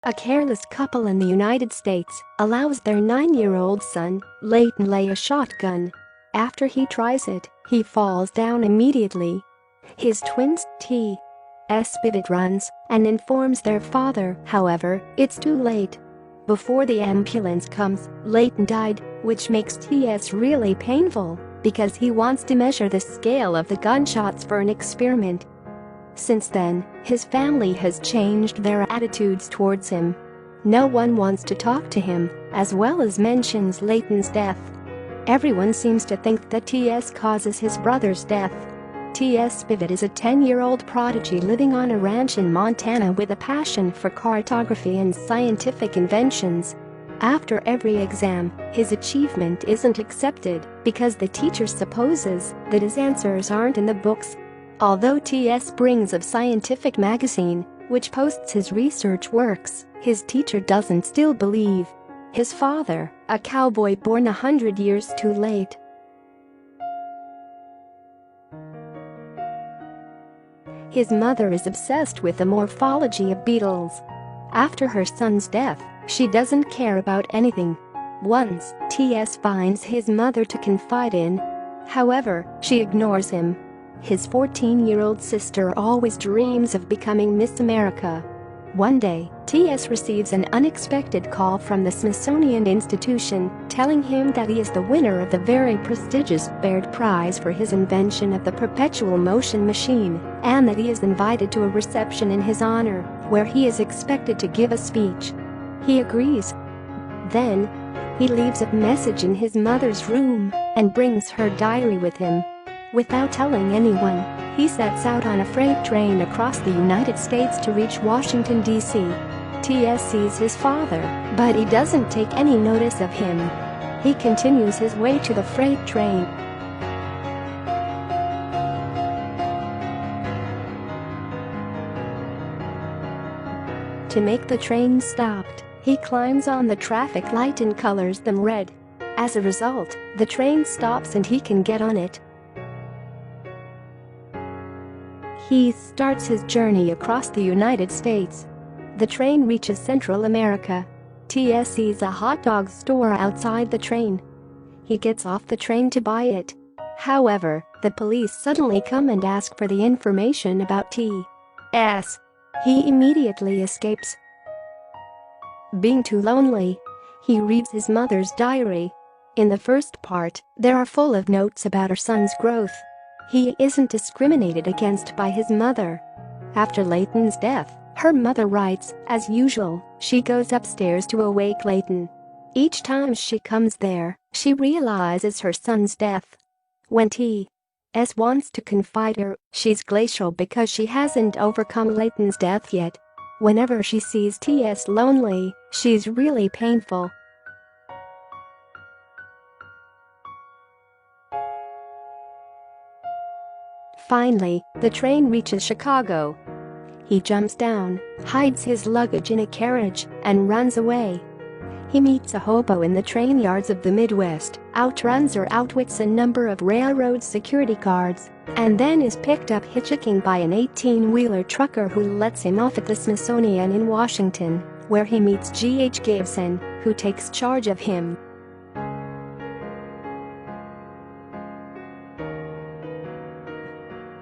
A careless couple in the United States allows their 9-year-old son, Layton, lay a shotgun. After he tries it, he falls down immediately. His twins, T.S. Spivet, runs and informs their father. However, it's too late. Before the ambulance comes, Layton died, which makes T.S. really painful because he wants to measure the scale of the gunshots for an experiment. Since then, his family has changed their attitudes towards him. No one wants to talk to him, as well as mentions Layton's death. Everyone seems to think that T.S. causes his brother's death. T.S. Spivet is a 10-year-old prodigy living on a ranch in Montana with a passion for cartography and scientific inventions. After every exam, his achievement isn't accepted because the teacher supposes that his answers aren't in the books. Although T.S. brings a scientific magazine, which posts his research works, his teacher doesn't still believe his father, a cowboy born 100 years too late. His mother is obsessed with the morphology of beetles. After her son's death, she doesn't care about anything. Once, T.S. finds his mother to confide in. However, she ignores him. His 14-year-old sister always dreams of becoming Miss America. One day, T.S. receives an unexpected call from the Smithsonian institution telling him that he is the winner of the very prestigious Baird Prize for his invention of the perpetual motion machine, and that he is invited to a reception in his honor, where he is expected to give a speech. He agrees. Then, he leaves a message in his mother's room and brings her diary with him. Without telling anyone, he sets out on a freight train across the United States to reach Washington, D.C. T.S. sees his father, but he doesn't take any notice of him. He continues his way to the freight train. To make the train stop, he climbs on the traffic light and colors them red. As a result, the train stops and he can get on it. He starts his journey across the United States. The train reaches Central America. T.S. sees a hot dog store outside the train. He gets off the train to buy it. However, the police suddenly come and ask for the information about T.S. He immediately escapes. Being too lonely, he reads his mother's diary. In the first part, they are full of notes about her son's growth. He isn't discriminated against by his mother. After Layton's death, her mother writes, as usual, she goes upstairs to awake Layton. Each time she comes there, she realizes her son's death. When T.S. wants to confide her, she's glacial because she hasn't overcome Layton's death yet. Whenever she sees T.S. lonely, she's really painful. Finally, the train reaches Chicago. He jumps down, hides his luggage in a carriage, and runs away. He meets a hobo in the train yards of the Midwest, outruns or outwits a number of railroad security guards, and then is picked up hitchhiking by an 18-wheeler trucker who lets him off at the Smithsonian in Washington, where he meets G.H. Gibson, who takes charge of him.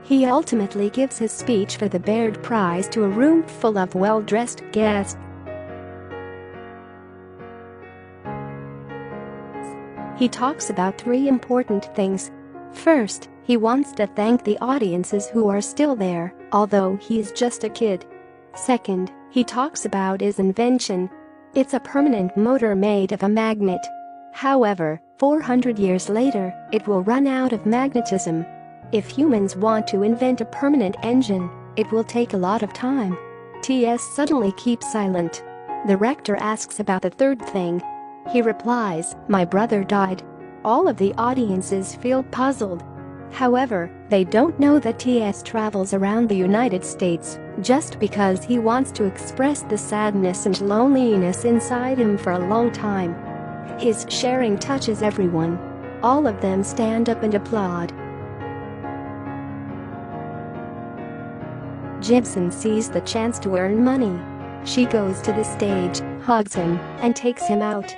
He ultimately gives his speech for the Baird Prize to a room full of well-dressed guests. He talks about 3 important things. First, he wants to thank the audiences who are still there, although he's just a kid. Second, he talks about his invention. It's a permanent motor made of a magnet. However, 400 years later, it will run out of magnetism. If humans want to invent a permanent engine, it will take a lot of time. T.S. suddenly keeps silent. The rector asks about the third thing. He replies, "My brother died." All of the audiences feel puzzled. However, they don't know that T.S. travels around the United States just because he wants to express the sadness and loneliness inside him for a long time. His sharing touches everyone. All of them stand up and applaud. Gibson sees the chance to earn money. She goes to the stage, hugs him, and takes him out.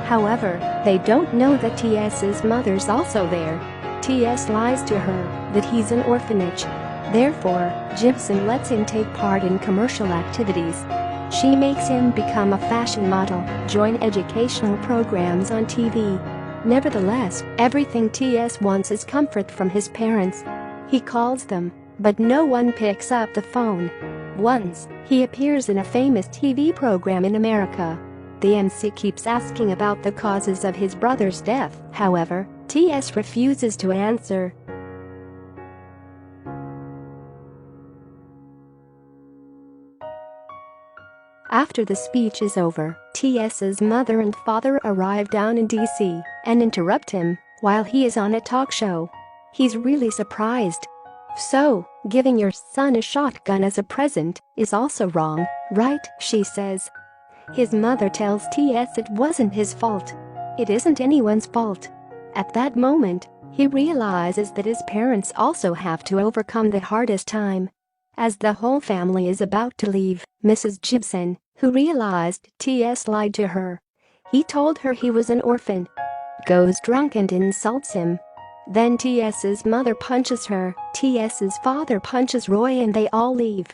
However, they don't know that T.S.'s mother's also there. T.S. lies to her that he's an orphanage. Therefore, Gibson lets him take part in commercial activities. She makes him become a fashion model, join educational programs on TV. Nevertheless, everything T.S. wants is comfort from his parents. He calls them, but no one picks up the phone. Once, he appears in a famous TV program in America. The MC keeps asking about the causes of his brother's death. However, T.S. refuses to answer. After the speech is over, T.S.'s mother and father arrive down in D.C. and interrupt him while he is on a talk show. He's really surprised. "So, giving your son a shotgun as a present is also wrong, right?" she says. His mother tells T.S. it wasn't his fault. It isn't anyone's fault. At that moment, he realizes that his parents also have to overcome the hardest time. As the whole family is about to leave, Mrs. Gibson, who realized T.S. lied to her, he told her he was an orphan, goes drunk and insults him. Then T.S.'s mother punches her, T.S.'s father punches Roy and they all leave.